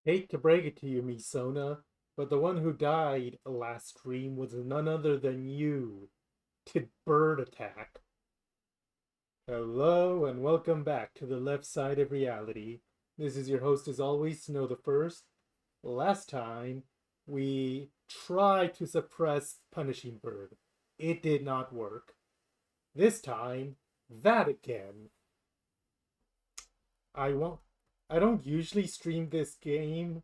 Hate to break it to you, Misona, but the one who died last stream was none other than you. Did bird attack. Hello and welcome back to the left side of reality. This is your host as always, Snow the First. Last time, we tried to suppress Punishing Bird. It did not work. This time, that again. I won't. I don't usually stream this game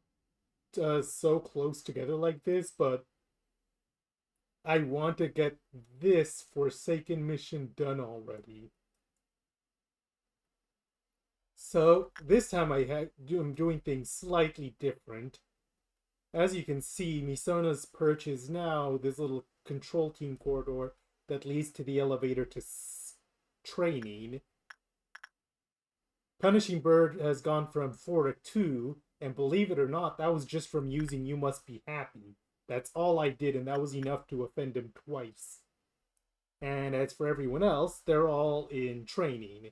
so close together like this, but I want to get this Forsaken mission done already. So this time I'm doing things slightly different. As you can see, Misona's perch is now this little control team corridor that leads to the elevator to training. Punishing Bird has gone from 4 to 2, and believe it or not, that was just from using You Must Be Happy. That's all I did, and that was enough to offend him twice. And as for everyone else, they're all in training.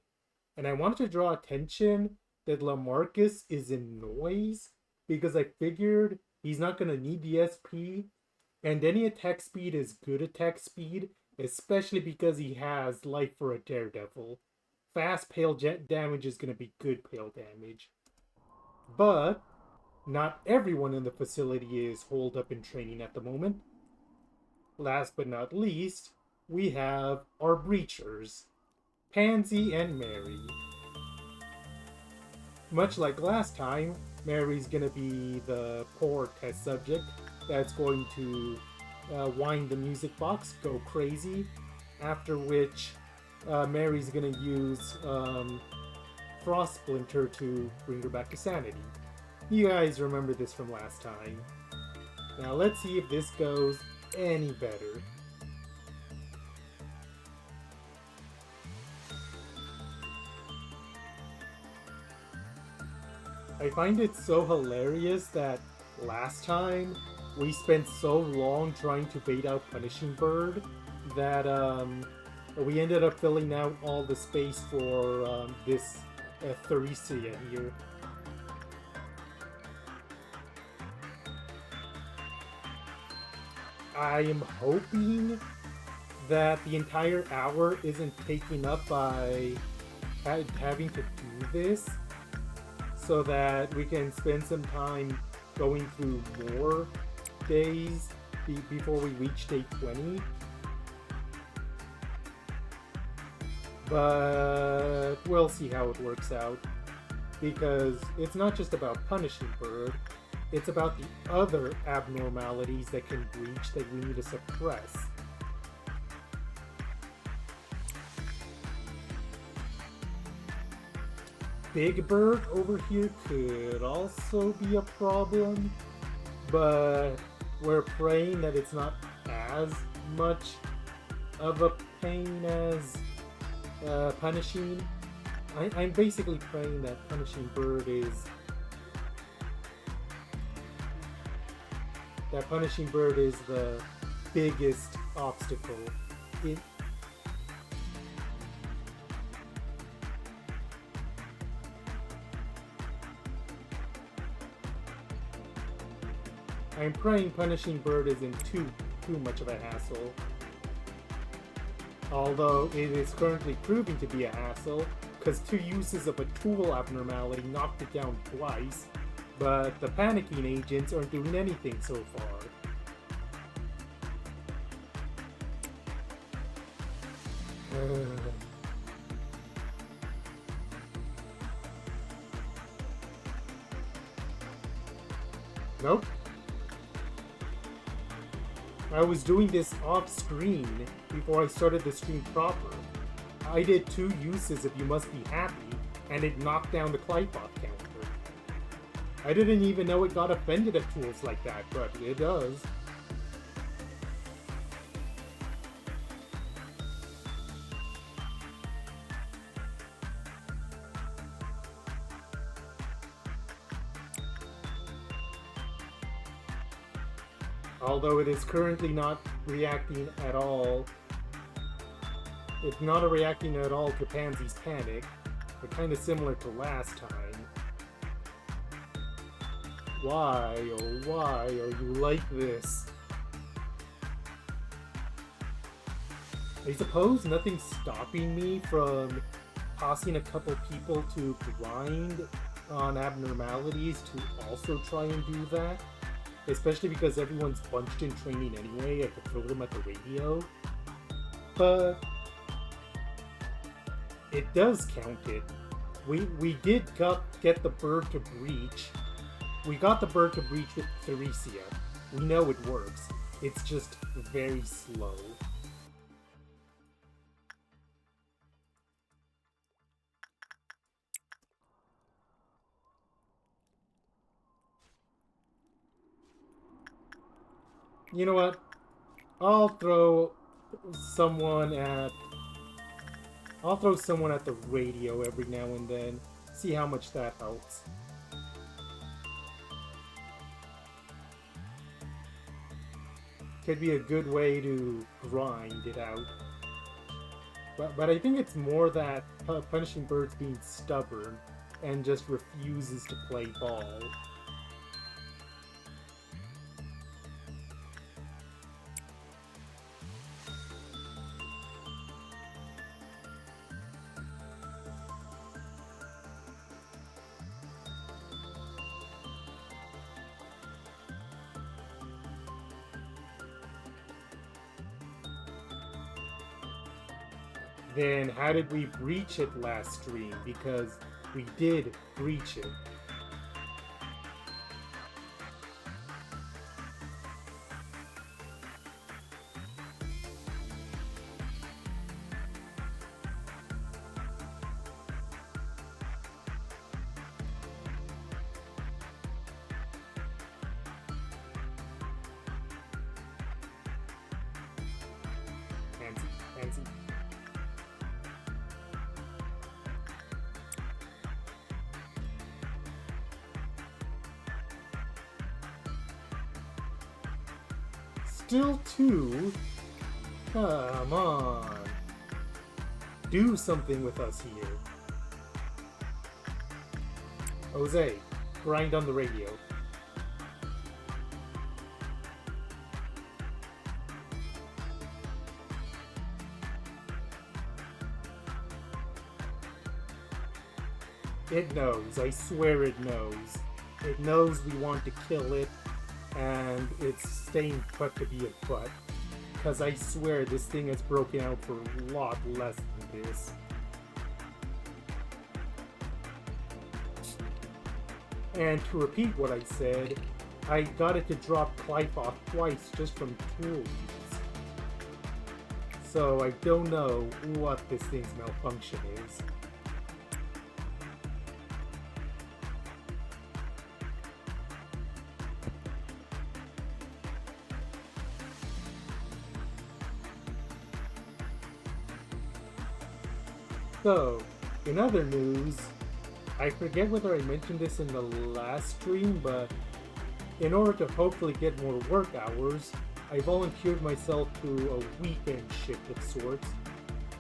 And I wanted to draw attention that Lamarcus is in noise, because I figured he's not going to need the SP, and any attack speed is good attack speed, especially because he has life for a daredevil. Fast pale damage is going to be good pale damage. But not everyone in the facility is holed up in training at the moment. Last but not least, we have our breachers, Pansy and Mary. Much like last time, Mary's going to be the poor test subject that's going to wind the music box, go crazy, after which Mary's gonna use Frost Splinter to bring her back to sanity. You guys remember this from last time. Now let's see if this goes any better. I find it so hilarious that last time we spent so long trying to bait out Punishing Bird that we ended up filling out all the space for this Theresia here. I am hoping that the entire hour isn't taken up by having to do this, so that we can spend some time going through more days before we reach day 20. But we'll see how it works out, because it's not just about Punishing Bird, it's about the other abnormalities that can breach that we need to suppress. Big Bird over here could also be a problem, but we're praying that it's not as much of a pain as Punishing. I'm basically praying that Punishing Bird is the biggest obstacle. I'm praying Punishing Bird isn't too much of a hassle. Although it is currently proving to be a hassle, because 2 uses of a tool abnormality knocked it down twice, but the panicking agents aren't doing anything so far. Nope. I was doing this off screen before I started the stream proper. I did 2 uses of You Must Be Happy, and it knocked down the Clypoth counter. I didn't even know it got offended at tools like that, but it does. Although it is currently not reacting at all. It's not reacting at all to Pansy's panic, but kind of similar to last time. Why, oh why are you like this? I suppose nothing's stopping me from tossing a couple people to grind on abnormalities to also try and do that. Especially because everyone's bunched in training anyway, I could throw them at the radio. But it does count it. We did get the bird to breach. We got the bird to breach with Theresia. We know it works. It's just very slow. You know what? I'll throw someone at the radio every now and then. See how much that helps. Could be a good way to grind it out. But I think it's more that Punishing Bird's being stubborn and just refuses to play ball. Then how did we breach it last stream? Because we did breach it. Pansy. Still two? Come on. Do something with us here. Jose, grind on the radio. It knows. I swear it knows. It knows we want to kill it, and it's staying put to be a butt. Because I swear this thing has broken out for a lot less than this. And to repeat what I said, I got it to drop Clive off twice just from tools. So I don't know what this thing's malfunction is. So, in other news, I forget whether I mentioned this in the last stream, but in order to hopefully get more work hours, I volunteered myself to a weekend shift of sorts,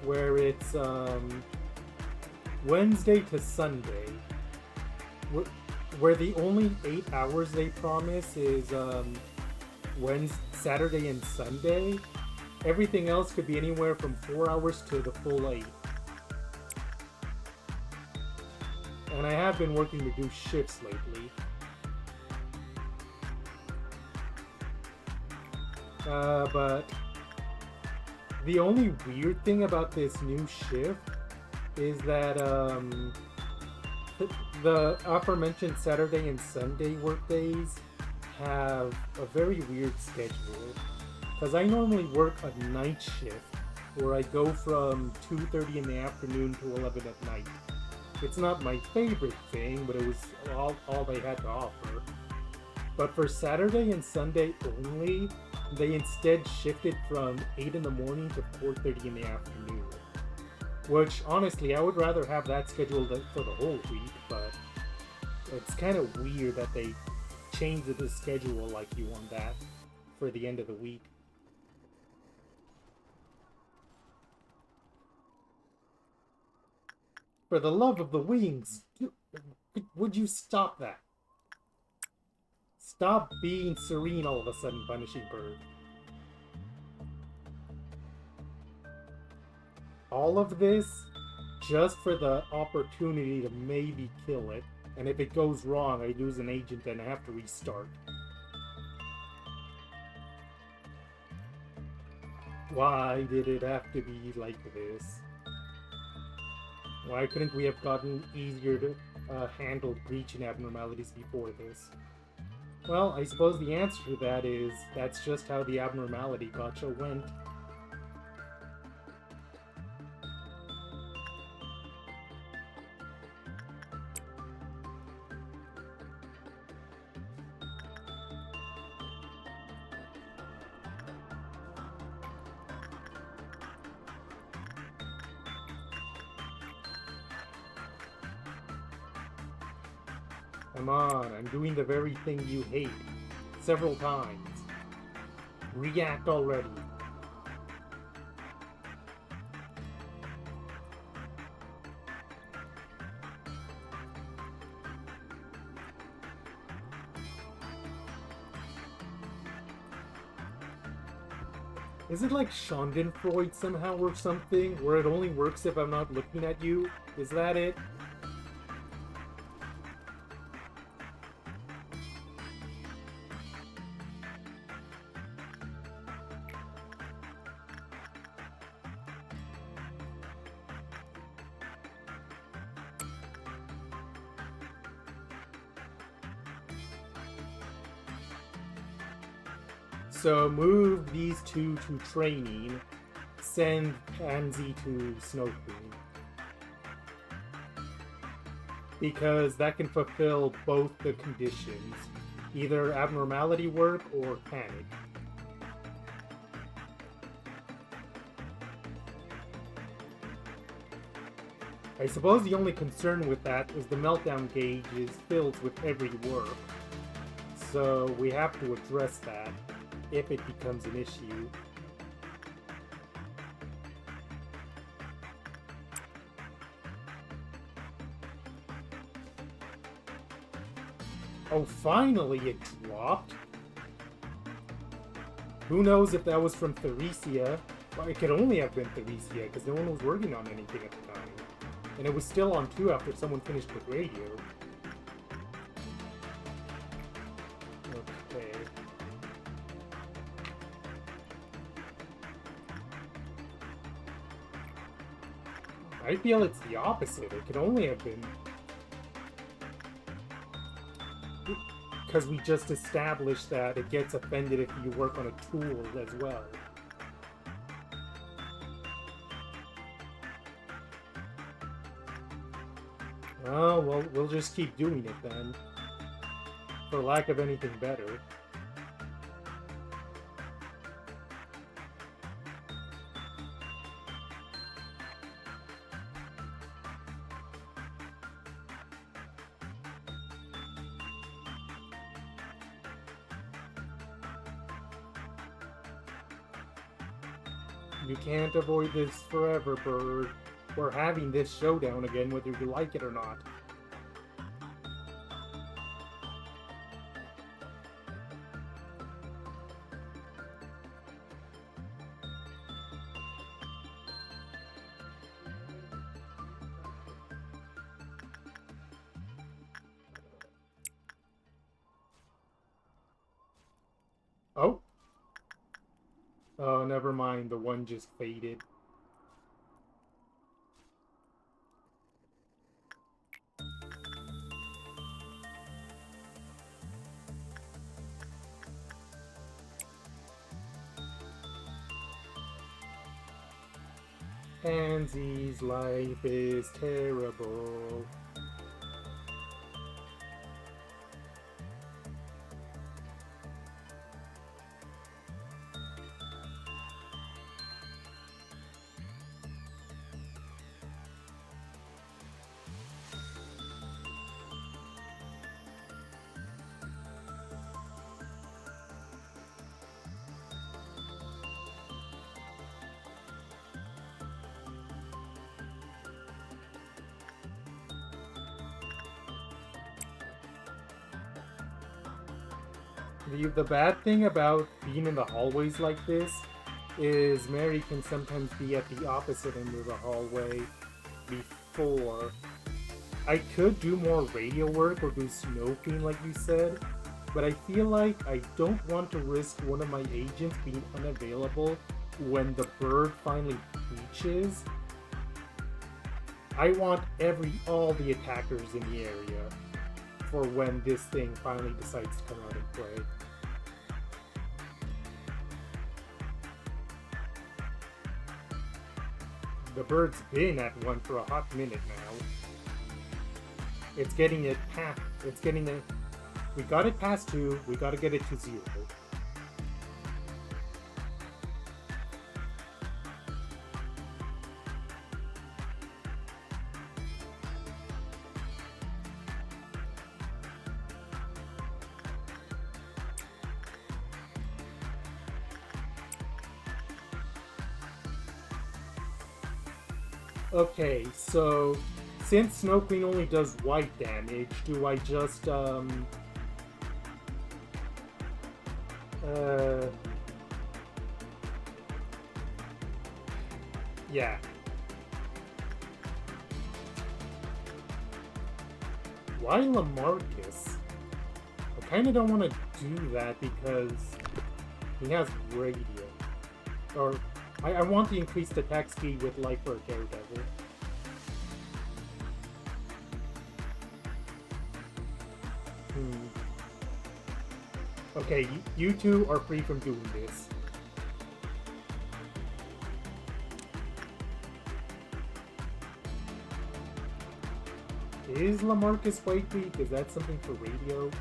where it's Wednesday to Sunday, where the only 8 hours they promise is Saturday and Sunday. Everything else could be anywhere from 4 hours to the full 8. And I have been working to do shifts lately. But the only weird thing about this new shift is that the aforementioned Saturday and Sunday workdays have a very weird schedule. Because I normally work a night shift where I go from 2:30 in the afternoon to 11 at night. It's not my favorite thing, but it was all they had to offer. But for Saturday and Sunday only, they instead shifted from 8 in the morning to 4:30 in the afternoon. Which, honestly, I would rather have that scheduled for the whole week, but it's kind of weird that they changed the schedule like you want that for the end of the week. For the love of the wings, would you stop that? Stop being serene all of a sudden, Punishing Bird. All of this just for the opportunity to maybe kill it, and if it goes wrong, I lose an agent and I have to restart. Why did it have to be like this? Why couldn't we have gotten easier to handle breach and abnormalities before this? Well, I suppose the answer to that is that's just how the abnormality gotcha went. Come on, I'm doing the very thing you hate. Several times. React already. Is it like Schadenfreude somehow or something? Where it only works if I'm not looking at you? Is that it? So move these two to training, send Pansy to Snow Queen. Because that can fulfill both the conditions, either abnormality work or panic. I suppose the only concern with that is the meltdown gauge is filled with every work, so we have to address that if it becomes an issue. Oh, finally it dropped! Who knows if that was from Theresia? Well, it could only have been Theresia, because no one was working on anything at the time. And it was still on 2 after someone finished with radio. Okay. I feel it's the opposite. It could only have been... because we just established that it gets offended if you work on a tool as well. Oh, well, we'll just keep doing it then. For lack of anything better. You can't avoid this forever, Bird. We're having this showdown again whether you like it or not. Oh. Oh, never mind. The one just faded. Pansy's life is terrible. The bad thing about being in the hallways like this is Mary can sometimes be at the opposite end of the hallway before. I could do more radio work or do Snow Queen like you said, but I feel like I don't want to risk one of my agents being unavailable when the bird finally breaches. I want all the attackers in the area for when this thing finally decides to come out and play. The bird's been at one for a hot minute now. It's getting it past. It's getting it. We got it past 2. We got to get it to 0. Okay, so since Snow Queen only does white damage, do I just, yeah. Why Lamarcus? I kinda don't want to do that because he has radio. Or, I want the increased attack speed with life for a Daredevil. Okay, you two are free from doing this. Is Lamarcus white weak? Is that something for radio?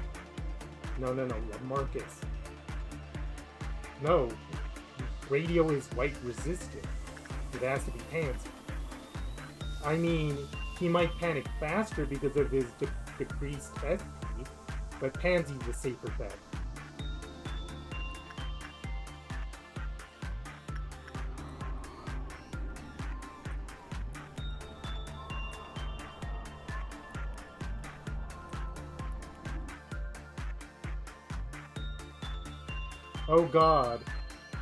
No, Lamarcus. No. Radio is white resistant. It has to be Pansy. I mean, he might panic faster because of his decreased FP, but Pansy's the safer bet. Oh god.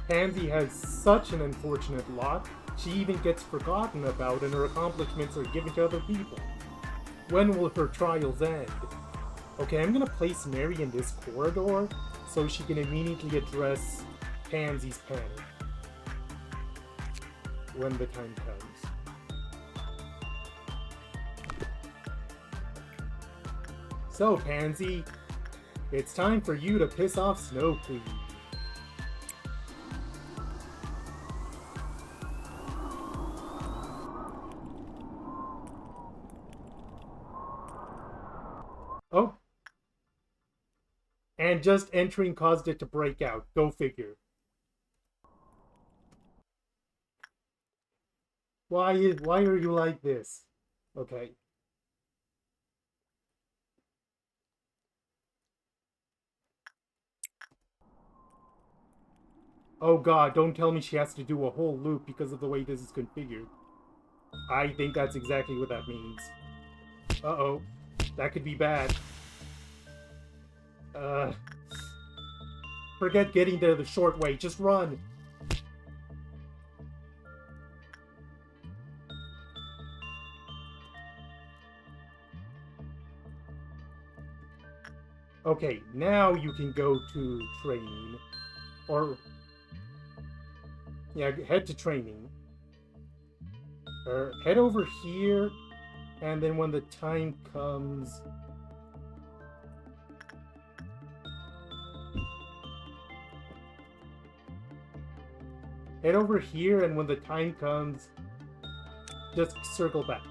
Pansy has such an unfortunate lot, she even gets forgotten about and her accomplishments are given to other people. When will her trials end? Okay, I'm gonna place Mary in this corridor so she can immediately address Pansy's panic when the time comes. So, Pansy, it's time for you to piss off Snow Queen. Oh. And just entering caused it to break out. Go figure. Why are you like this? Okay. Oh god, don't tell me she has to do a whole loop because of the way this is configured. I think that's exactly what that means. Uh-oh. That could be bad. Forget getting there the short way. Just run. Okay, now you can go to training. Or... yeah, head to training. Or head over here, and then when the time comes... head over here, and when the time comes, just circle back.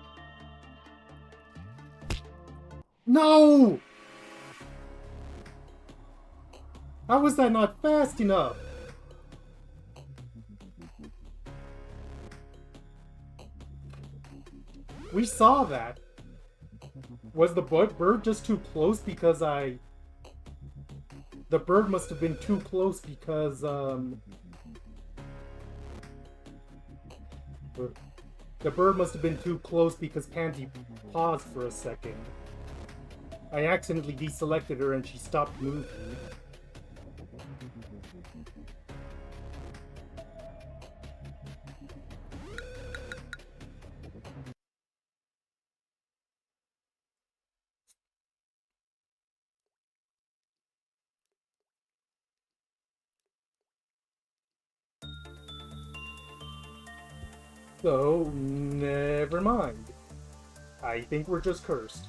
No! How was that not fast enough? We saw that. Was the bird just too close because I... the bird must have been too close because, the bird must have been too close because Pansy paused for a second. I accidentally deselected her and she stopped moving. So, never mind. I think we're just cursed.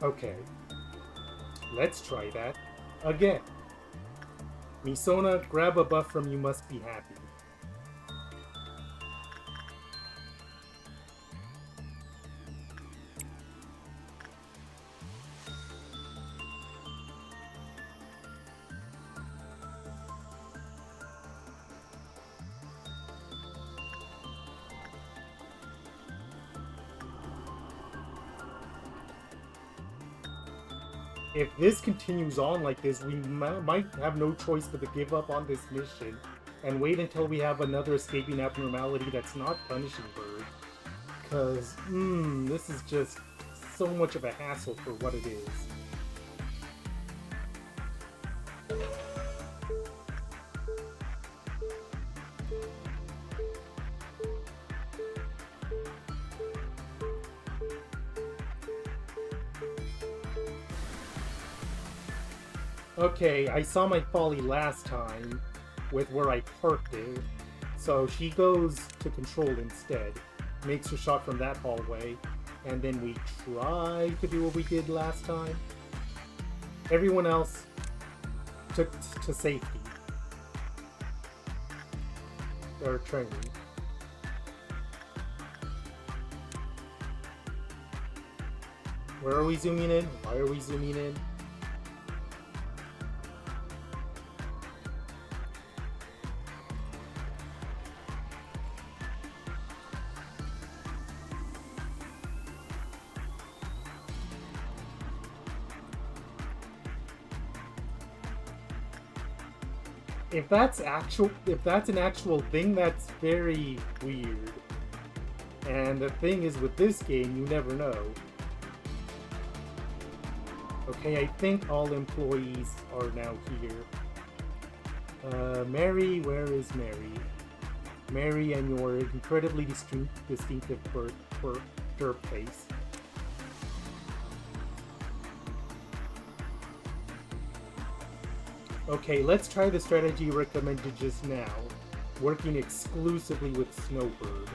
Okay. Let's try that again. Misona, grab a buff from You Must Be Happy. If this continues on like this, we might have no choice but to give up on this mission and wait until we have another escaping abnormality that's not Punishing Bird. Because, this is just so much of a hassle for what it is. Okay, I saw my folly last time with where I parked it. So she goes to control instead, makes her shot from that hallway, and then we try to do what we did last time. Everyone else took to safety. Or training. Where are we zooming in? Why are we zooming in? If that's an actual thing, that's very weird. And the thing is, with this game, you never know. Okay, I think all employees are now here. Mary, where is Mary? Mary and your incredibly distinctive derp face. Okay, let's try the strategy recommended just now, working exclusively with Snowbird.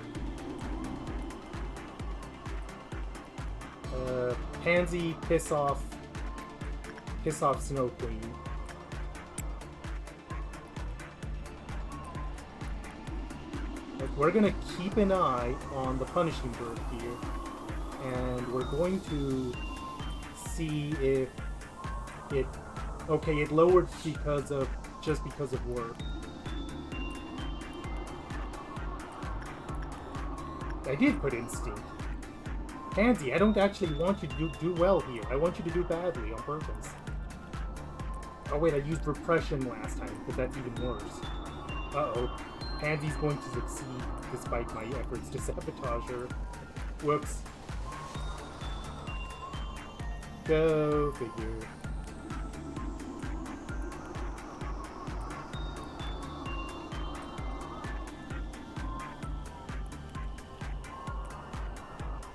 Pansy, piss off Snow Queen. Like, we're gonna keep an eye on the Punishing Bird here, and we're going to see if it. Okay, it lowered just because of work. I did put instinct. Pansy, I don't actually want you to do well here. I want you to do badly on purpose. Oh wait, I used repression last time, but that's even worse. Uh-oh. Pansy's going to succeed despite my efforts to sabotage her. Whoops. Go figure.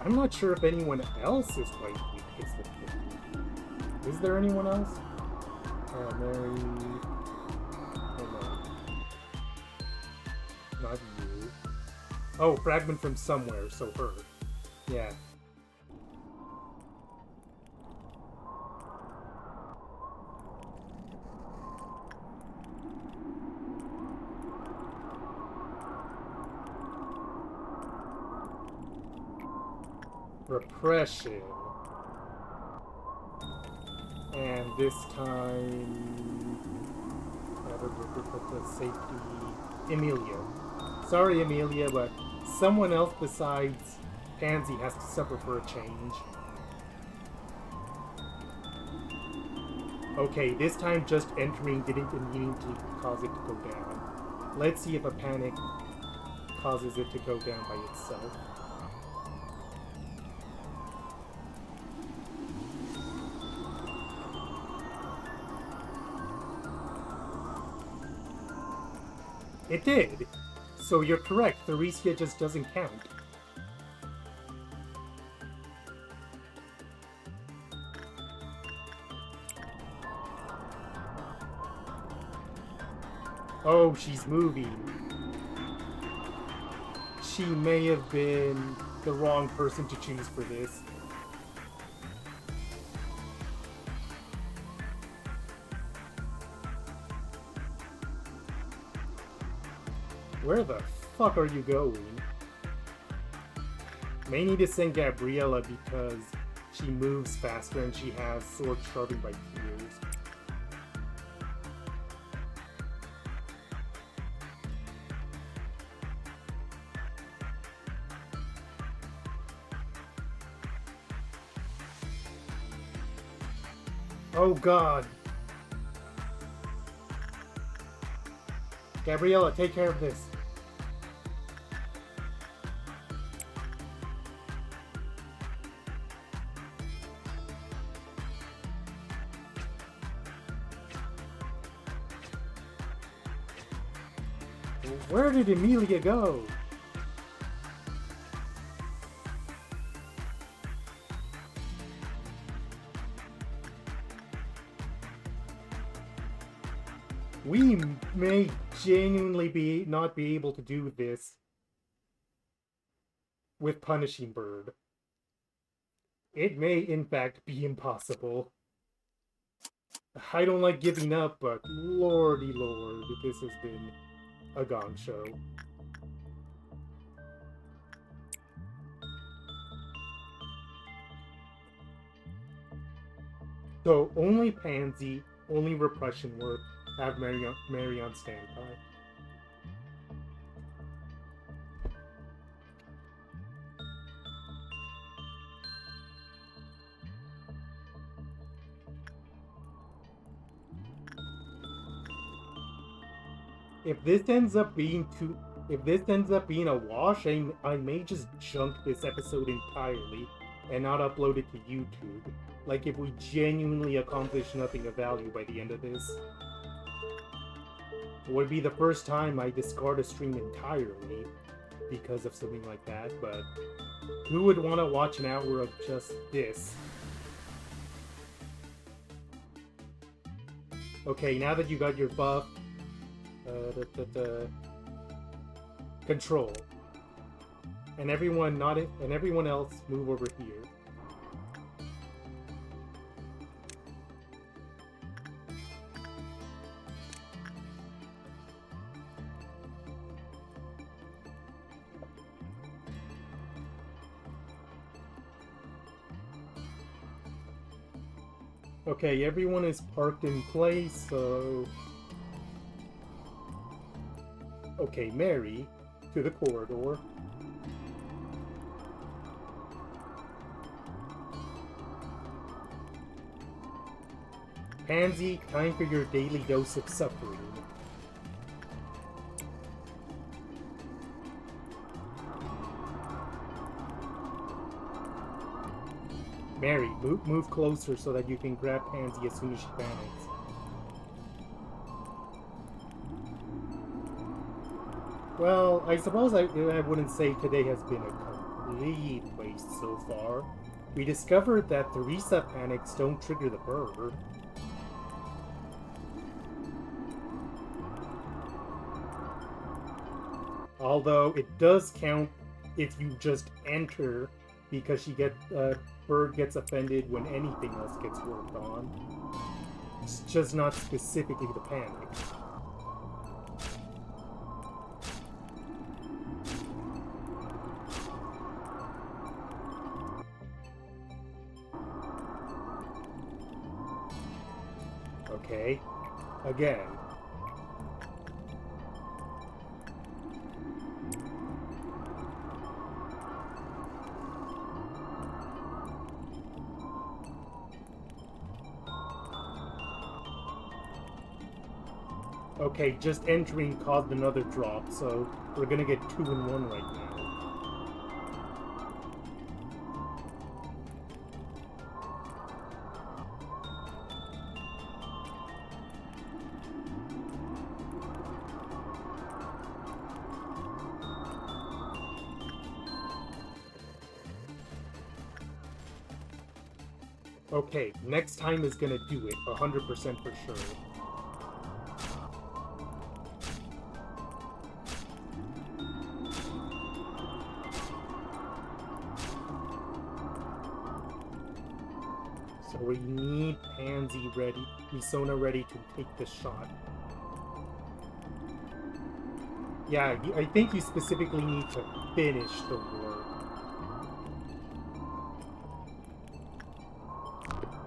I'm not sure if anyone else is quite weak, is the thing. Is there anyone else? Mary... Hold on. Not you. Oh, fragment from somewhere, so her. Yeah. Repression. And this time... safety... Amelia. Sorry, Amelia, but someone else besides Pansy has to suffer for a change. Okay, this time just entering didn't immediately cause it to go down. Let's see if a panic causes it to go down by itself. It did! So you're correct, Theresia just doesn't count. Oh, she's moving. She may have been the wrong person to choose for this. Where the fuck are you going? May need to send Gabriella because she moves faster and she has swords sharpened by tears. Oh god. Gabriella, take care of this. Where did Emilia go? We may genuinely not be able to do this with Punishing Bird. It may, in fact, be impossible. I don't like giving up, but lordy lord, this has been a gong show. So, only Pansy, only Repression work, have Mary on standby. If this ends up being a wash, I may just junk this episode entirely and not upload it to YouTube. Like if we genuinely accomplish nothing of value by the end of this. It would be the first time I discard a stream entirely because of something like that, but who would want to watch an hour of just this? Okay, now that you got your buff, control, and everyone else move over here. Okay, everyone is parked in place, so... Okay, Mary, to the corridor. Pansy, time for your daily dose of suffering. Mary, move closer so that you can grab Pansy as soon as she panics. Well, I suppose I wouldn't say today has been a complete waste so far. We discovered that Theresa panics don't trigger the bird. Although it does count if you just enter, because bird gets offended when anything else gets worked on. It's just not specifically the panic. Okay, again. Okay, just entering caused another drop, so we're gonna get 2 in 1 right now. Okay, next time is gonna do it, 100% for sure. We need Pansy ready, Misona ready to take the shot. Yeah, I think you specifically need to finish the work.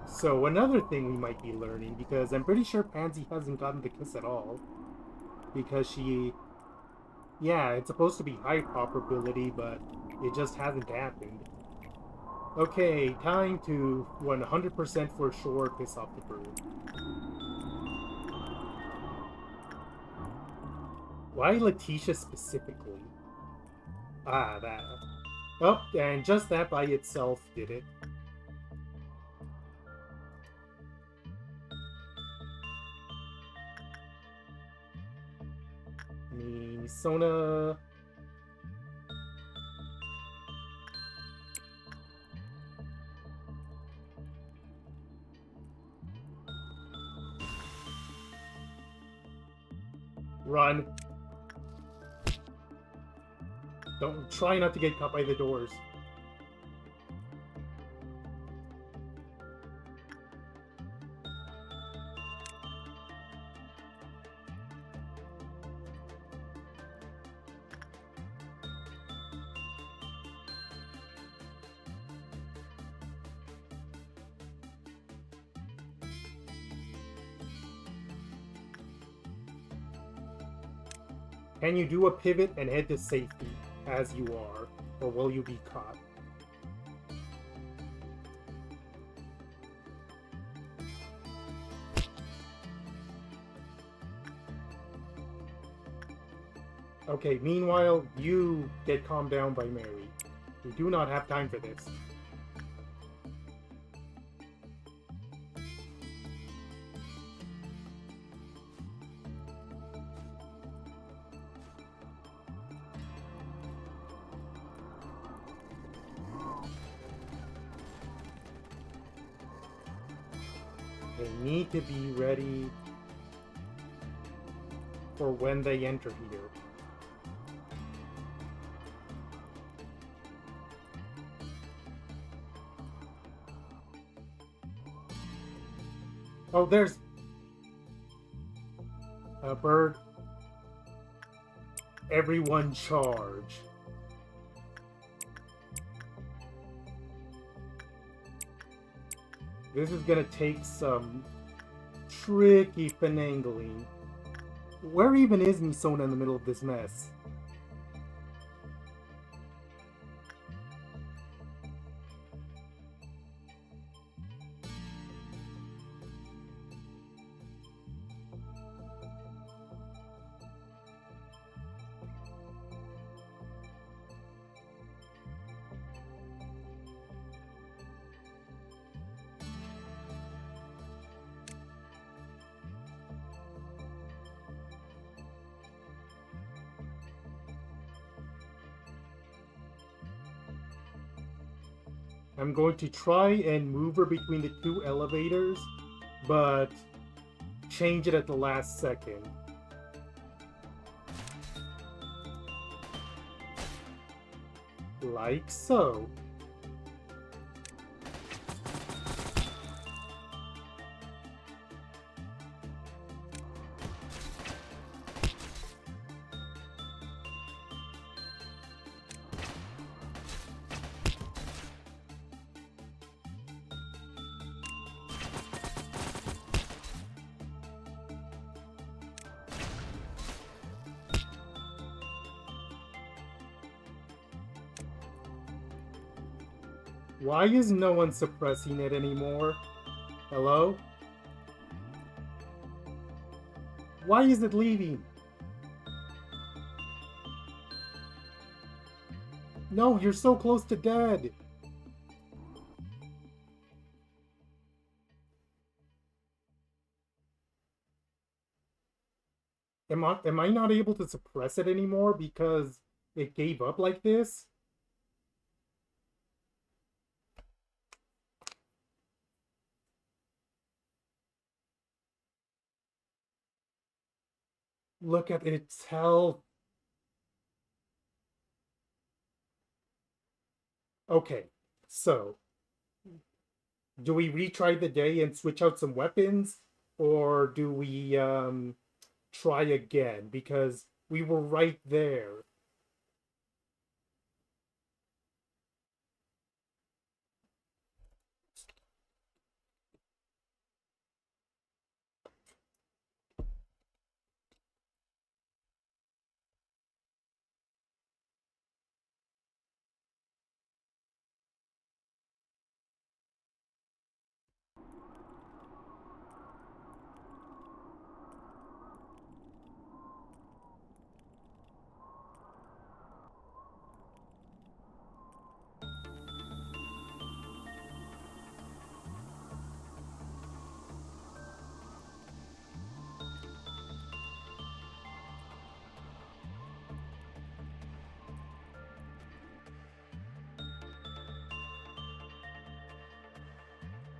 So another thing we might be learning, because I'm pretty sure Pansy hasn't gotten the kiss at all. Because she... Yeah, it's supposed to be high probability, but it just hasn't happened. Okay, time to 100% for sure piss off the bird. Why Letitia specifically? Ah, that. Oh, and just that by itself did it. Misona... Run. Don't try not to get caught by the doors. Can you do a pivot and head to safety as you are, or will you be caught? Okay, meanwhile, you get calmed down by Mary. We do not have time for this. They need to be ready for when they enter here. Oh, there's a bird. Everyone charge. This is gonna take some tricky finagling. Where even is Misona in the middle of this mess? I'm going to try and move her between the two elevators, but change it at the last second. Like so. Why is no one suppressing it anymore? Hello? Why is it leaving? No, you're so close to dead. Am I not able to suppress it anymore because it gave up like this? Look at its health. Okay, so Do we retry the day and switch out some weapons? Or do we try again? Because we were right there.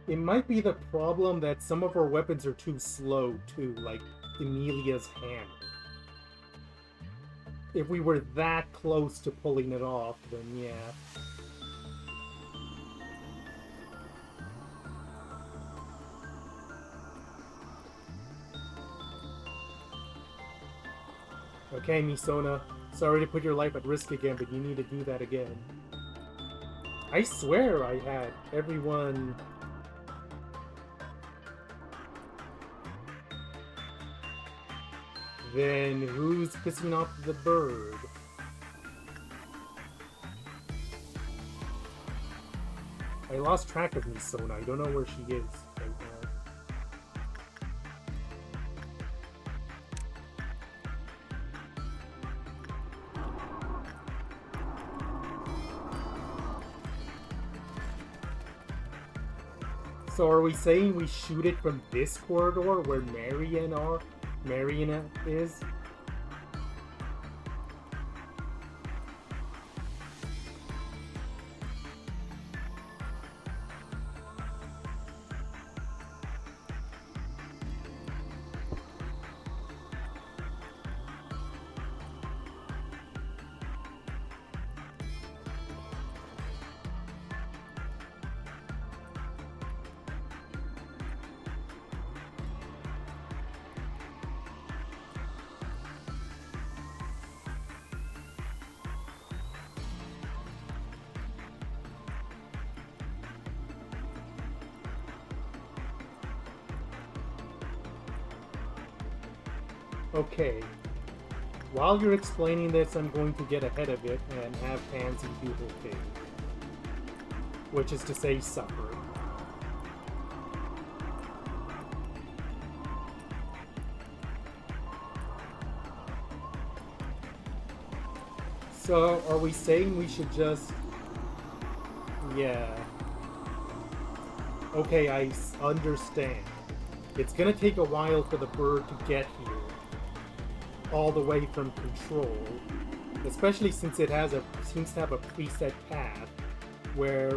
It might be the problem that some of our weapons are too slow, too, like Emilia's hammer. If we were that close to pulling it off, then yeah. Okay, Misona. Sorry to put your life at risk again, but you need to do that again. I swear I had everyone... Then who's pissing off the bird? I lost track of Misona. I don't know where she is right now. So are we saying we shoot it from this corridor where Marion is? Okay. While you're explaining this, I'm going to get ahead of it and have Pansy do her thing. Which is to say, suffer. So, are we saying we should just... Yeah. Okay, I understand. It's gonna take a while for the bird to get here. All the way from control. Especially since it has seems to have a preset path where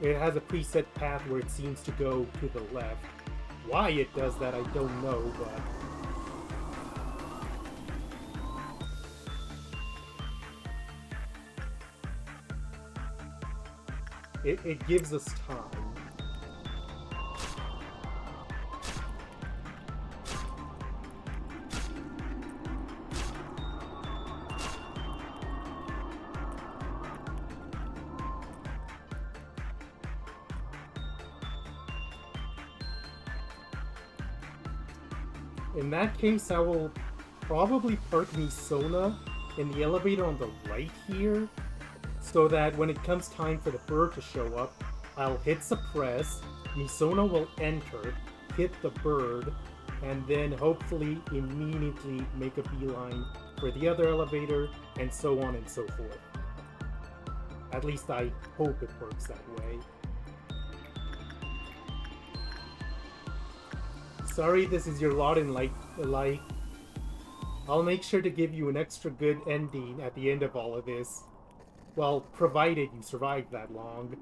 it has a preset path where it seems to go to the left. Why it does that I don't know, but it gives us time. In that case, I will probably park Misona in the elevator on the right here, so that when it comes time for the bird to show up, I'll hit suppress, Misona will enter, hit the bird, and then hopefully immediately make a beeline for the other elevator, and so on and so forth. At least I hope it works that way. Sorry this is your lot in life. I'll make sure to give you an extra good ending at the end of all of this. Well, provided you survive that long.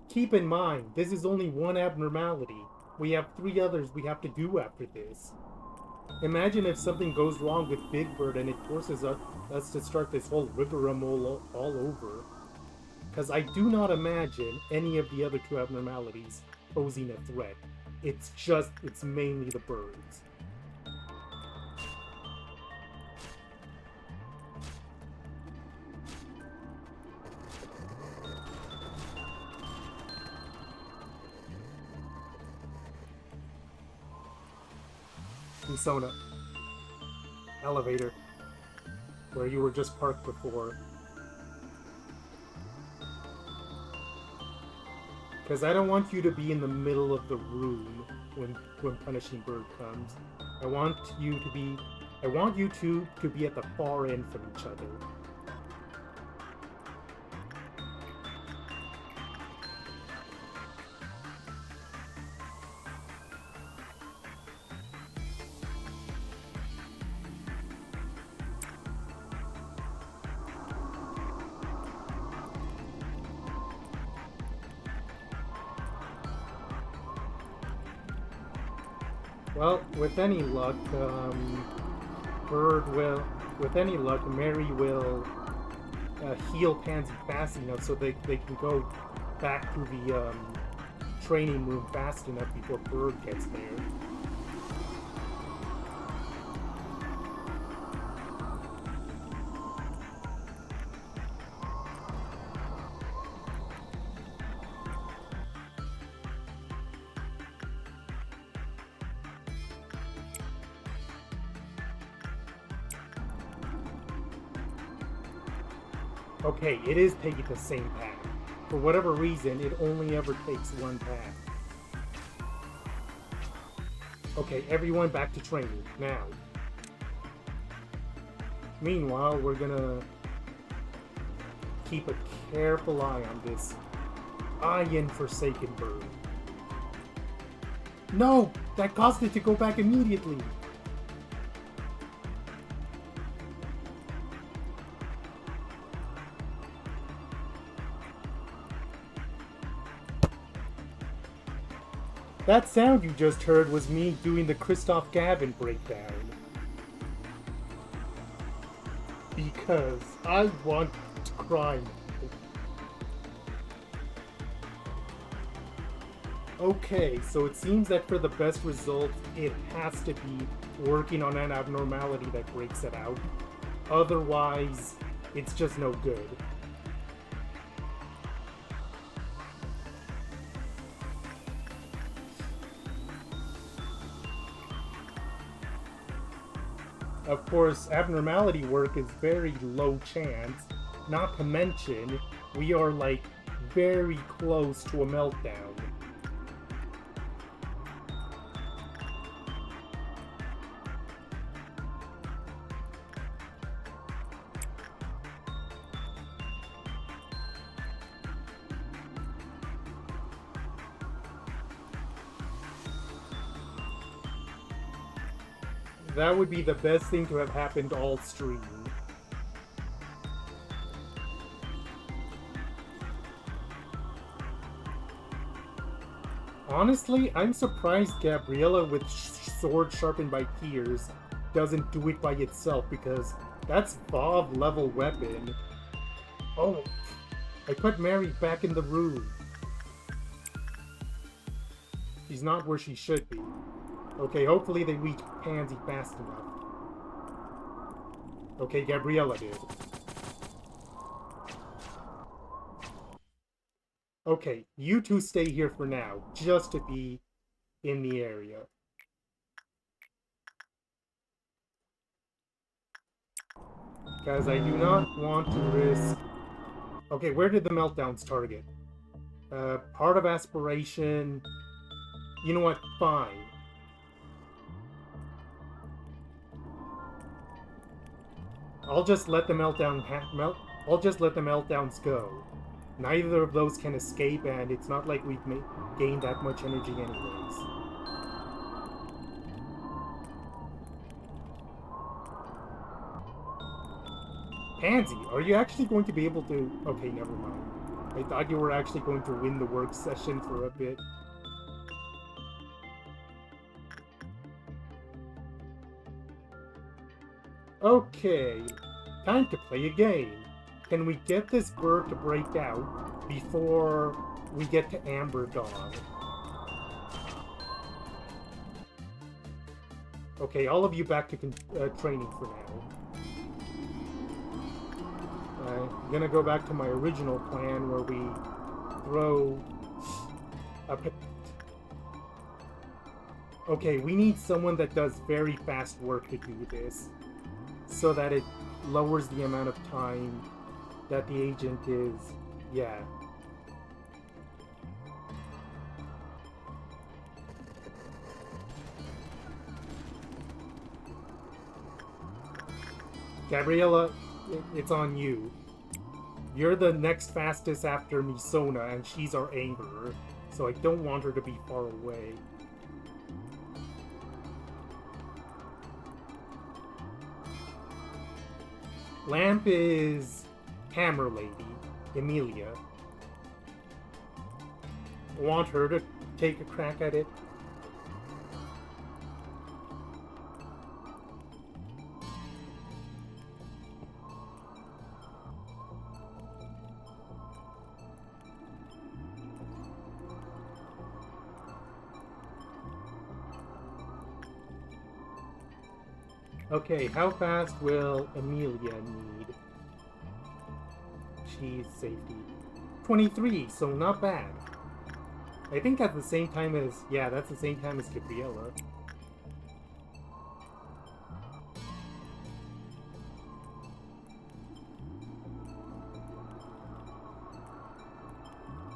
Keep in mind, this is only one abnormality. We have 3 others we have to do after this. Imagine if something goes wrong with Big Bird and it forces us to start this whole rigmarole all over. Because I do not imagine any of the other two abnormalities posing a threat. It's mainly the birds. Usona. Elevator. Where you were just parked before. Because I don't want you to be in the middle of the room when Punishing Bird comes. I want you two to be at the far end from each other. Well, with any luck, Mary will heal Pansy fast enough so they can go back to the training room fast enough before Bird gets there. Okay, it is taking the same path. For whatever reason, it only ever takes one path. Okay, everyone back to training, now. Meanwhile, we're gonna keep a careful eye on this Iron Forsaken Bird. No! That caused it to go back immediately! That sound you just heard was me doing the Christoph Gavin breakdown. Because I want to cry. Okay, so it seems that for the best results, it has to be working on an abnormality that breaks it out. Otherwise, it's just no good. Of course, abnormality work is very low chance, not to mention, we are like very close to a meltdown. That would be the best thing to have happened all stream. Honestly, I'm surprised Gabriella with sword sharpened by tears doesn't do it by itself, because that's Bob level weapon. Oh, I put Mary back in the room. She's not where she should be. Okay, hopefully they reach Pansy fast enough. Okay, Gabriella did. Okay, you two stay here for now, just to be in the area. Because I do not want to risk... Okay, where did the meltdowns target? Part of aspiration... You know what? Fine. I'll just let the meltdowns go. Neither of those can escape, and it's not like we've gained that much energy anyways. Pansy, are you actually going to be able to... Okay, never mind. I thought you were actually going to win the work session for a bit. Okay, time to play a game. Can we get this bird to break out before we get to Amber Dawn? Okay, all of you back to training for now. I'm gonna go back to my original plan where we throw a... Okay, we need someone that does very fast work to do this, so that it lowers the amount of time that the agent is... Yeah. Gabriella, it's on you. You're the next fastest after Misona, and she's our angerer, so I don't want her to be far away. Lamp is Hammer Lady, Emilia. Want her to take a crack at it? Okay, how fast will Emilia need? She's safety. 23, so not bad. I think at the same time as... Yeah, that's the same time as Gabriella.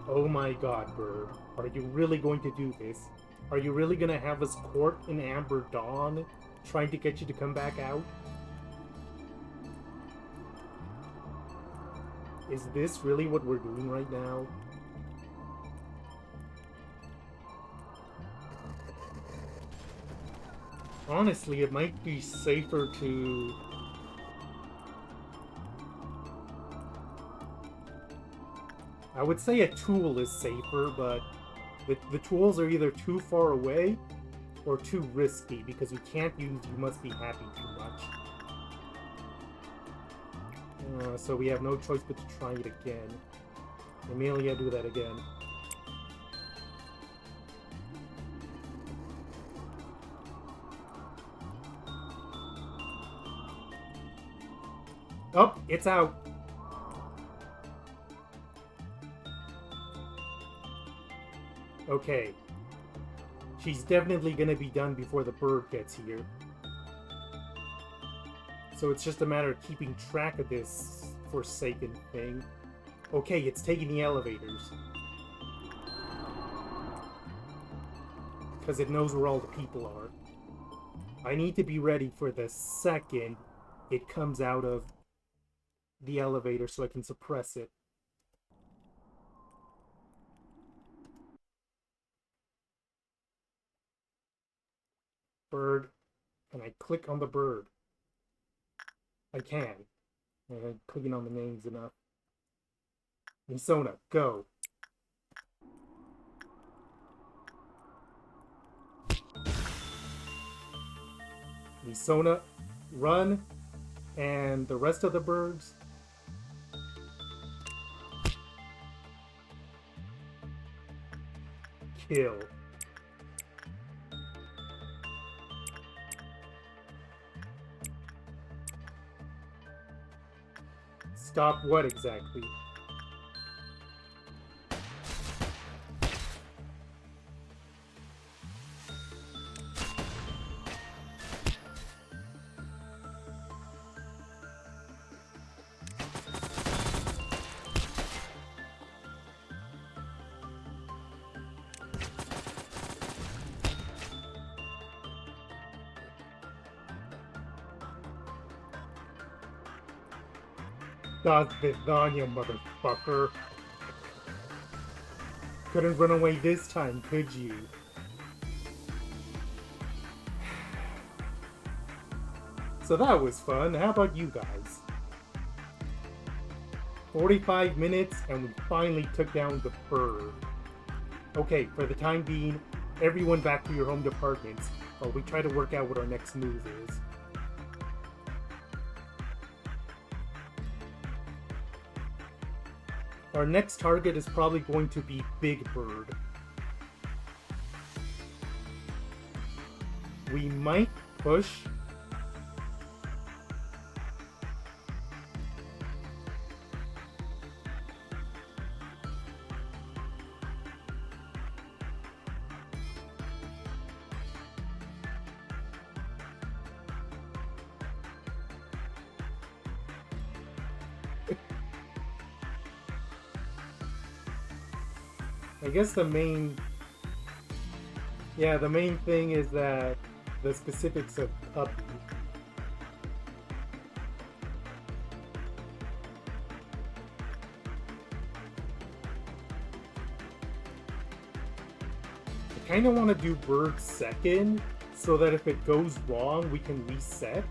Oh my god, Bird. Are you really going to do this? Are you really gonna have us court in Amber Dawn? Trying to get you to come back out? Is this really what we're doing right now? Honestly, it might be safer to... I would say a tool is safer, but the tools are either too far away or too risky, because we can't use You Must Be Happy too much. So we have no choice but to try it again. Emilia, do that again. Oh, it's out! Okay. She's definitely gonna be done before the bird gets here. So it's just a matter of keeping track of this forsaken thing. Okay, it's taking the elevators. Because it knows where all the people are. I need to be ready for the second it comes out of the elevator so I can suppress it. Bird. Can I click on the bird? I can. I'm clicking on the names enough. Misona, go. Misona, run. And the rest of the birds... kill. Stop what exactly? Das Vidania, motherfucker. Couldn't run away this time, could you? So that was fun. How about you guys? 45 minutes and we finally took down the bird. Okay, for the time being, everyone back to your home departments while we try to work out what our next move is. Our next target is probably going to be Big Bird. We might push. I guess the main thing is that the specifics of Puppy. I kind of want to do Bird second, so that if it goes wrong, we can reset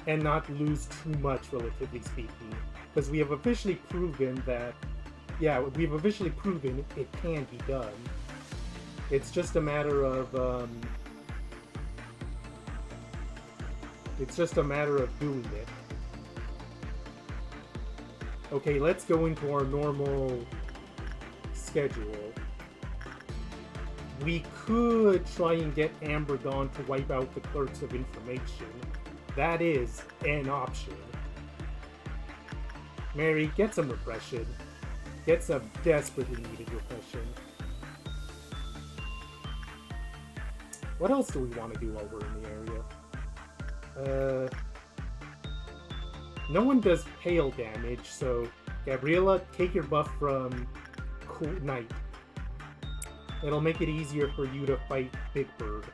and not lose too much, relatively speaking. Because we have officially proven that, we've officially proven it can be done. It's just a matter of, doing it. Okay, let's go into our normal schedule. We could try and get Amber Dawn to wipe out the Clerks of Information. That is an option. Mary, get some repression. Get some desperately needed repression. What else do we want to do while we're in the area? No one does hail damage, so Gabriella, take your buff from Night. It'll make it easier for you to fight Big Bird.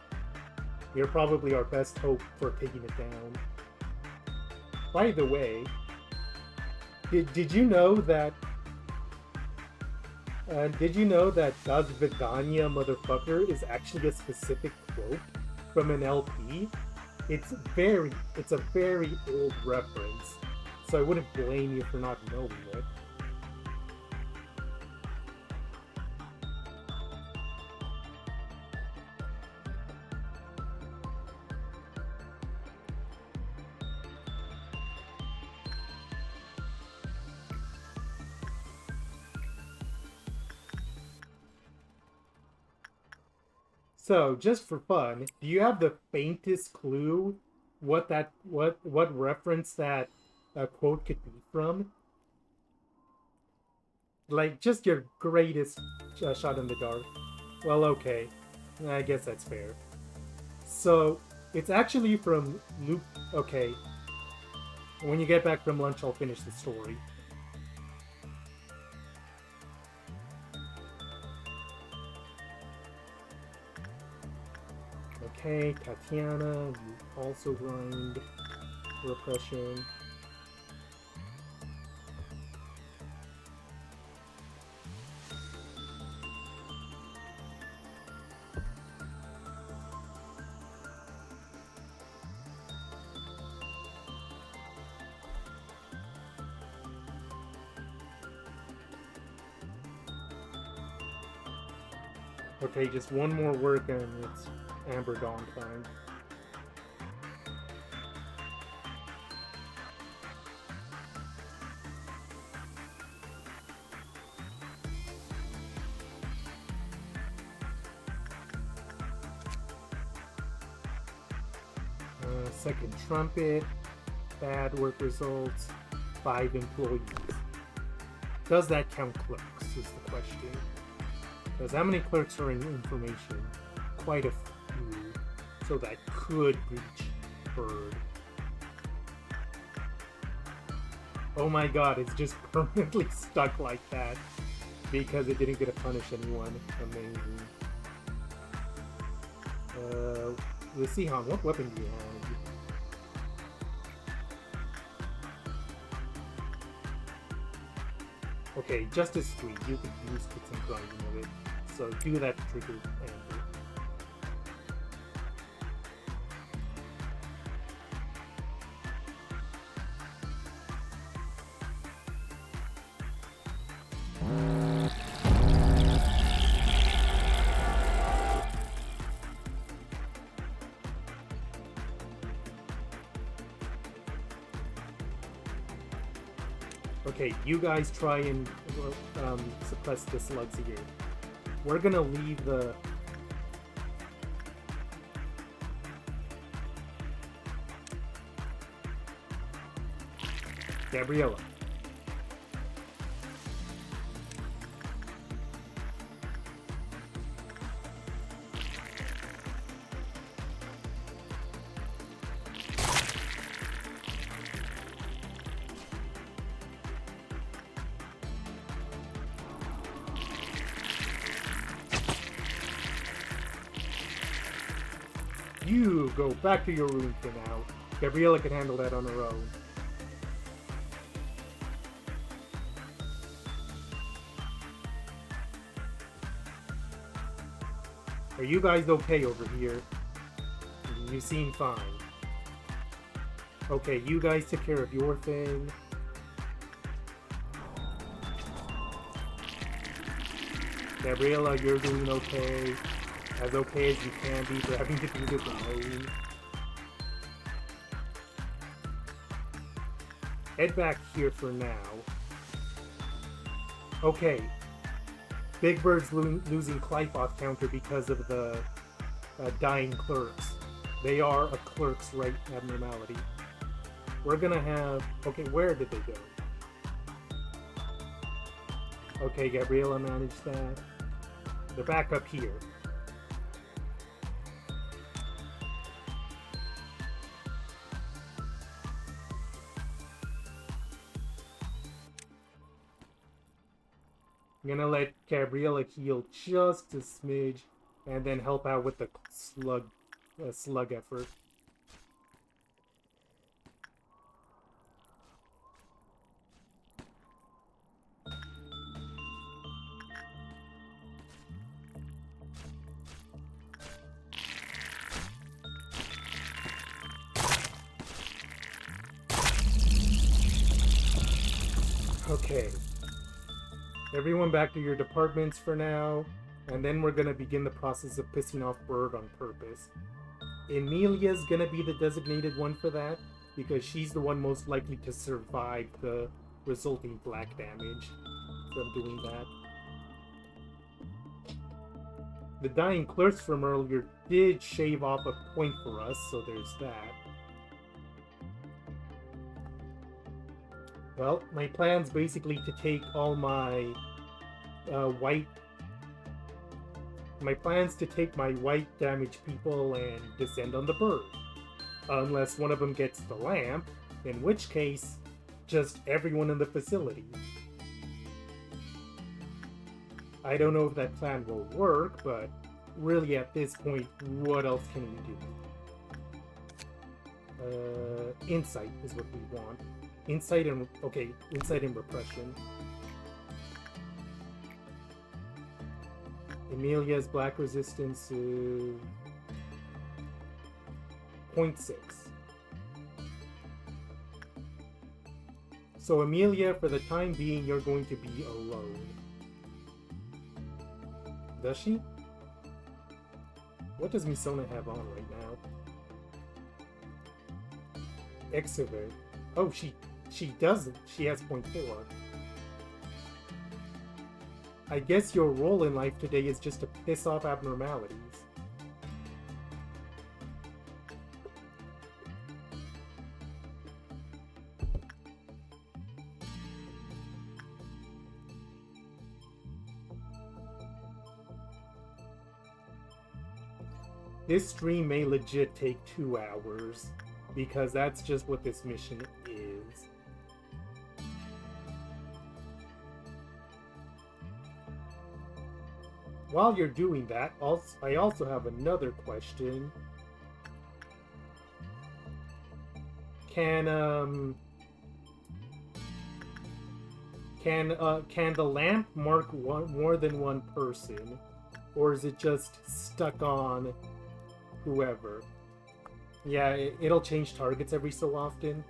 You're probably our best hope for taking it down. By the way, did you know that Das Vidania motherfucker is actually a specific quote from an LP? It's a very old reference, so I wouldn't blame you for not knowing it. So, just for fun, do you have the faintest clue what reference that quote could be from? Like, just your greatest shot in the dark. Well, okay. I guess that's fair. So, it's actually from Luke. Okay. When you get back from lunch, I'll finish the story. Okay, Tatiana, you also grind repression. Okay, just one more work and it's Amber Dawn time. Second trumpet, bad work results, 5 employees. Does that count clerks is the question. Because how many clerks are in information? Quite a few. So that could reach Bird. Oh my god, it's just permanently stuck like that. Because it didn't get to punish anyone. Amazing. Let's see, Han, what weapon do you have? Okay, Justice 3, you could use Kits and grinding of it. So do that to trigger Amber. Okay, you guys try and suppress the slugs here. We're gonna leave the... Gabriella. You go back to your room for now. Gabriella can handle that on her own. Are you guys okay over here? You seem fine. Okay, you guys took care of your thing. Gabriella, you're doing okay. As okay as you can be for having to do this alone. Head back here for now. Okay. Big Bird's losing Clyfoth counter because of the dying clerks. They are a clerk's right abnormality. We're gonna have... Okay, where did they go? Okay, Gabriella managed that. They're back up here. I'm gonna let Gabriella heal just a smidge, and then help out with the slug effort. Okay. Everyone back to your departments for now, and then we're gonna begin the process of pissing off Bird on purpose. Emilia's gonna be the designated one for that, because she's the one most likely to survive the resulting black damage from doing that. The dying clerks from earlier did shave off a point for us, so there's that. Well, my plan's basically to take all my white... My plan's to take my white damaged people and descend on the Bird. Unless one of them gets the lamp, in which case, just everyone in the facility. I don't know if that plan will work, but really at this point, what else can we do? Insight is what we want. Insight and... Okay, insight and repression. Emilia's black resistance is... 0.6. So Emilia, for the time being, you're going to be alone. Does she? What does Misona have on right now? Extrovert. Oh, she doesn't. She has 0.4. I guess your role in life today is just to piss off abnormalities. This stream may legit take 2 hours, because that's just what this mission is. While you're doing that, I also have another question. Can the lamp mark more than one person, or is it just stuck on whoever? Yeah, it'll change targets every so often.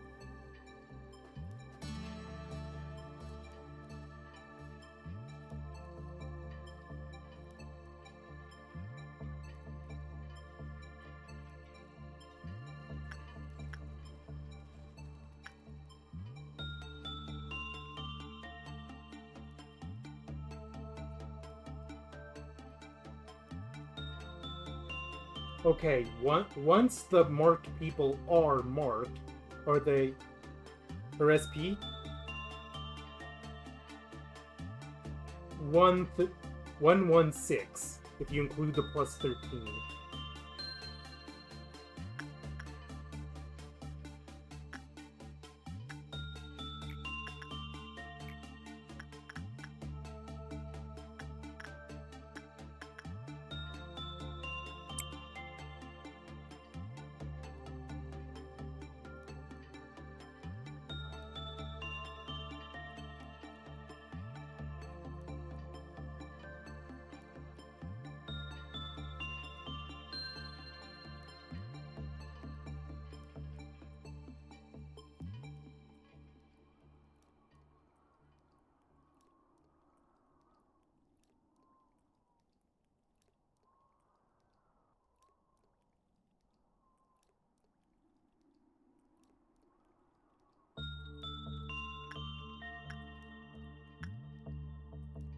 Okay, once the marked people are marked, are they her SP? 116 if you include the plus 13.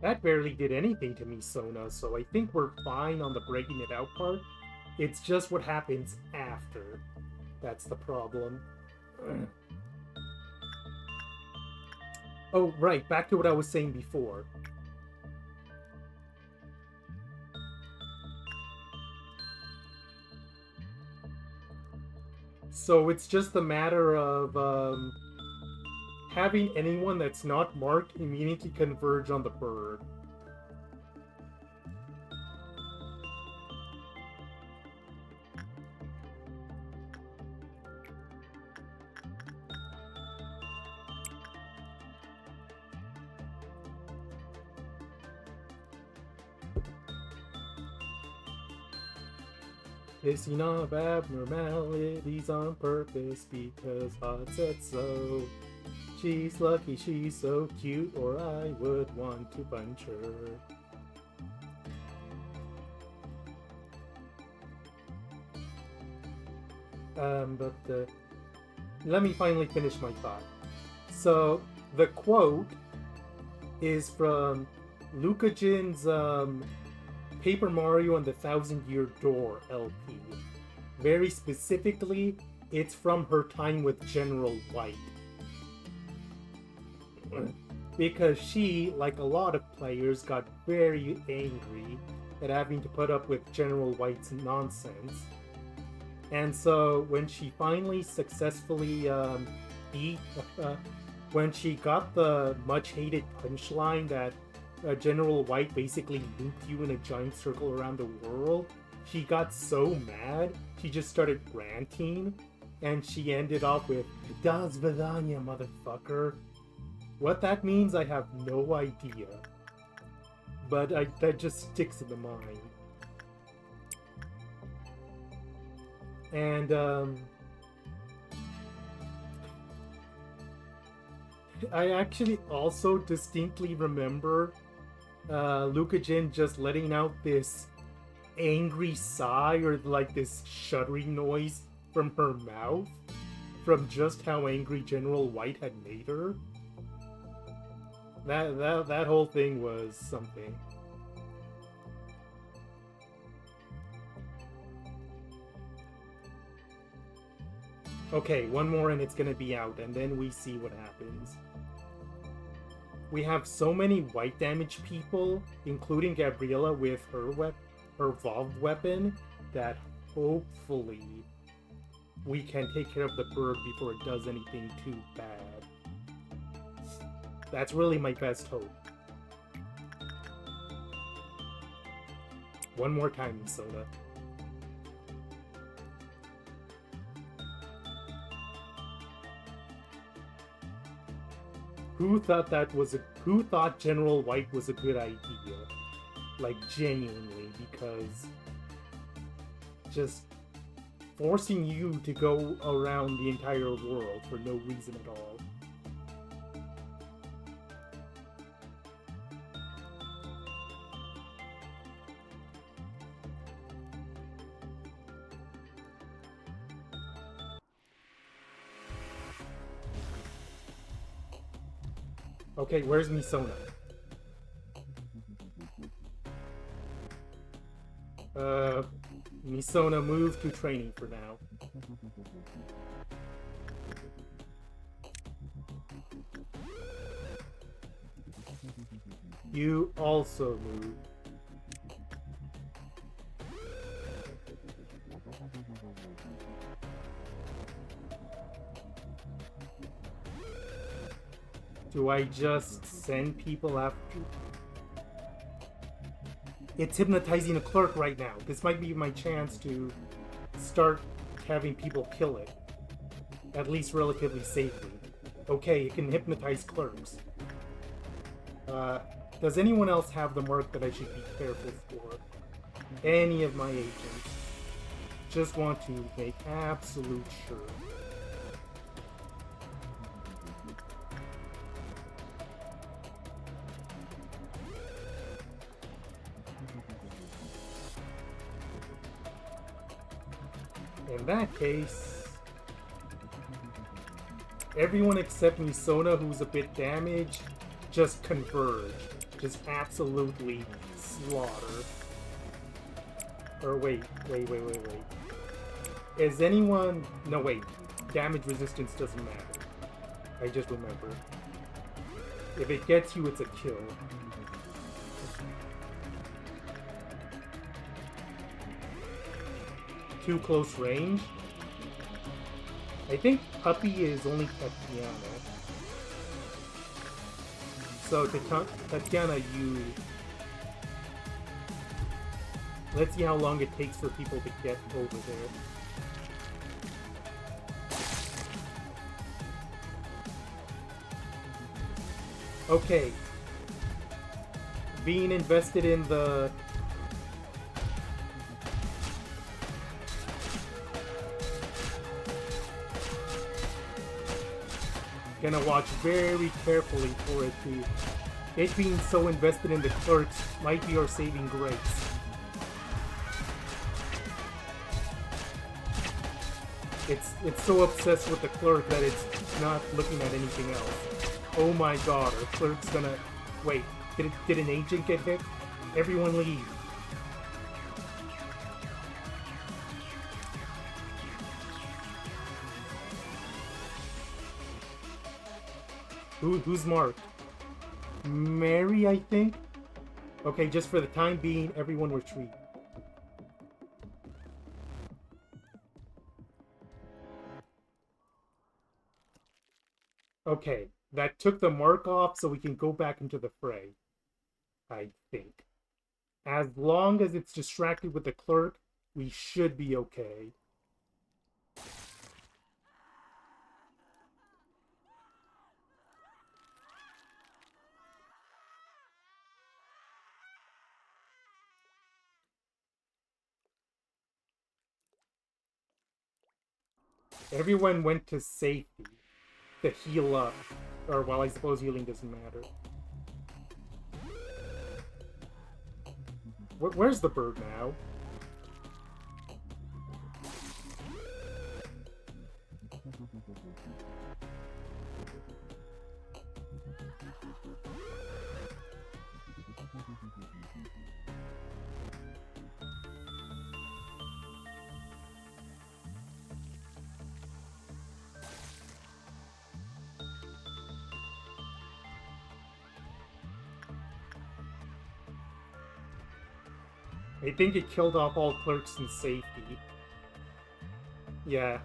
That barely did anything to me, Sona, so I think we're fine on the breaking it out part. It's just what happens after. That's the problem. Oh, right, back to what I was saying before. So it's just a matter of having anyone that's not marked immediately converge on the bird. Pissing off abnormalities on purpose because God said so. She's lucky she's so cute, or I would want to punch her. Let me finally finish my thought. So, the quote is from Luca Jin's Paper Mario and the Thousand Year Door LP. Very specifically, it's from her time with General White. Because she, like a lot of players, got very angry at having to put up with General White's nonsense. And so when she finally successfully when she got the much hated punchline that General White basically looped you in a giant circle around the world, she got so mad, she just started ranting, and she ended off with, Das Vidanya, motherfucker. What that means, I have no idea. But that just sticks in the mind. And, I actually also distinctly remember Luca Jin just letting out this angry sigh or like this shuddering noise from her mouth from just how angry General White had made her. That whole thing was something. Okay, one more and it's gonna be out, and then we see what happens. We have so many white damage people, including Gabriella with her evolved weapon, that hopefully we can take care of the bird before it does anything too bad. That's really my best hope. One more time, Soda. Who thought General White was a good idea? Like, genuinely, because just forcing you to go around the entire world for no reason at all. Okay, where's Misona? Misona, move to training for now. You also move. Do I just send people after? It's hypnotizing a clerk right now. This might be my chance to start having people kill it. At least relatively safely. Okay, it can hypnotize clerks. Does anyone else have the mark that I should be careful for? Any of my agents? Just want to make absolute sure. In that case, everyone except Misona, who's a bit damaged, just converge. Just absolutely slaughter. Or wait. Is anyone... No, wait. Damage resistance doesn't matter. I just remember. If it gets you, it's a kill. Too close range? I think Puppy is only Tatiana. So, Tatiana, you... Let's see how long it takes for people to get over there. Okay. Being invested in the... Gonna watch very carefully for it to... It being so invested in the clerks might be our saving grace. It's so obsessed with the clerk that it's not looking at anything else. Oh my god, our clerk's gonna... Wait, did an agent get hit? Everyone leave. Who's marked? Mary, I think? Okay, just for the time being, everyone retreat. Okay, that took the mark off so we can go back into the fray. I think. As long as it's distracted with the clerk, we should be okay. Everyone went to safety to heal up. Or, well, I suppose healing doesn't matter. Where's the bird now? I think it killed off all clerks in safety. Yeah.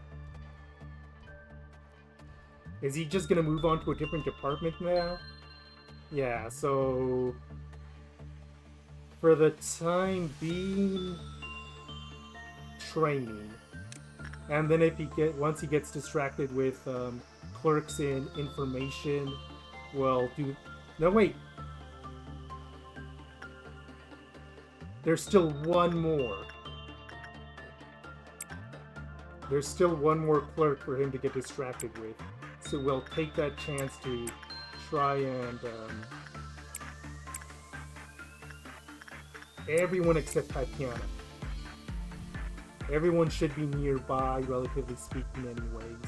Is he just gonna move on to a different department now? Yeah, so... For the time being... Training. And then if once he gets distracted with clerks in information, we'll do... No, wait! There's still one more. There's still one more clerk for him to get distracted with. So we'll take that chance to try and... everyone except Tatiana. Everyone should be nearby, relatively speaking anyways.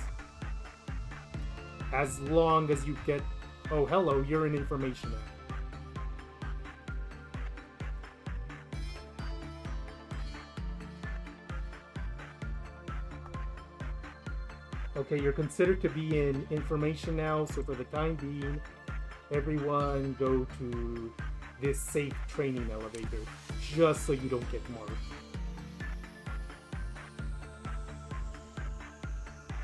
As long as you get... Oh, hello, you're in information now. Okay, you're considered to be in information now, so for the time being, everyone go to this safe training elevator, just so you don't get marked.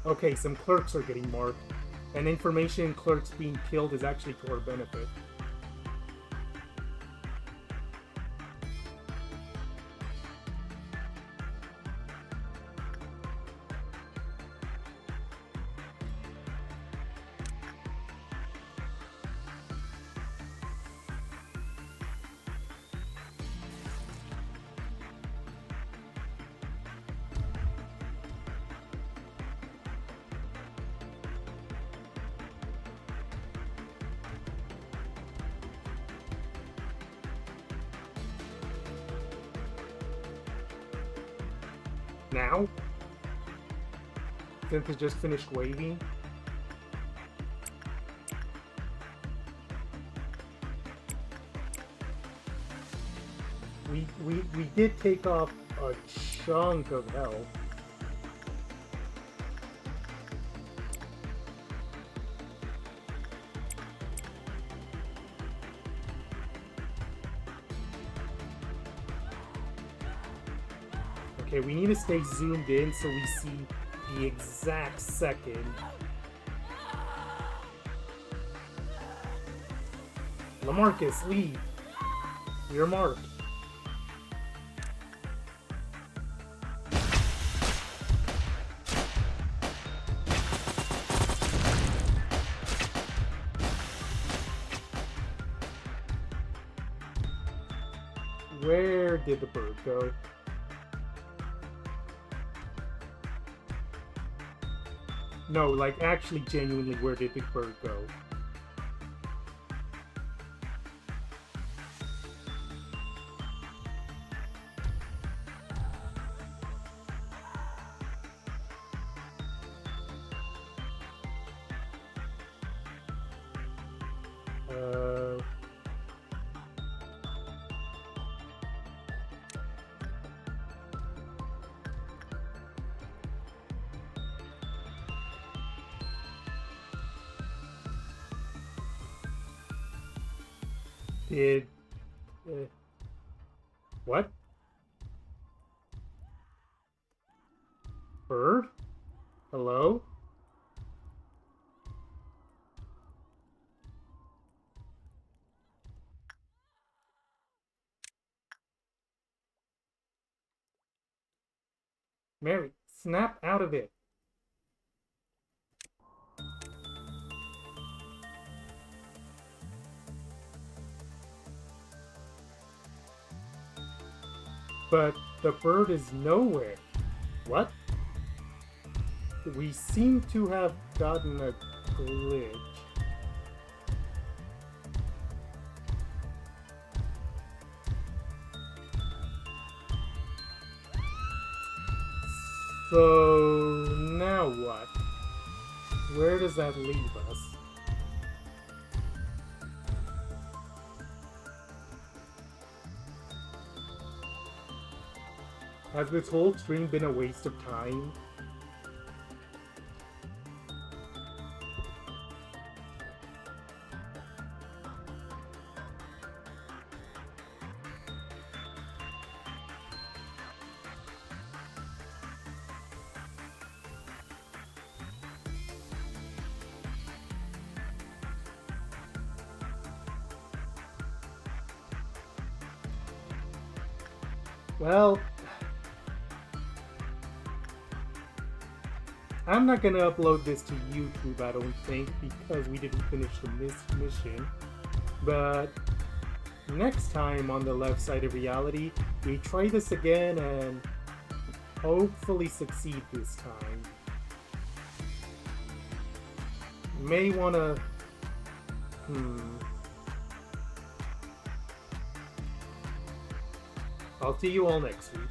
Okay, some clerks are getting marked, and information clerks being killed is actually to our benefit. Now? Since it just finished waving? We did take off a chunk of health. Okay, we need to stay zoomed in so we see the exact second. LaMarcus, leave. You're marked. Where did the bird go? No, like, actually, genuinely, where did the bird go? Did... what? Bird? Hello? Mary, snap out of it. But the bird is nowhere. What? We seem to have gotten a glitch. So now what? Where does that leave us? Has this whole stream been a waste of time? Well, I'm not gonna upload this to YouTube, I don't think, because we didn't finish the mission. But next time on the left side of reality, we try this again and hopefully succeed this time. May wanna... I'll see you all next week.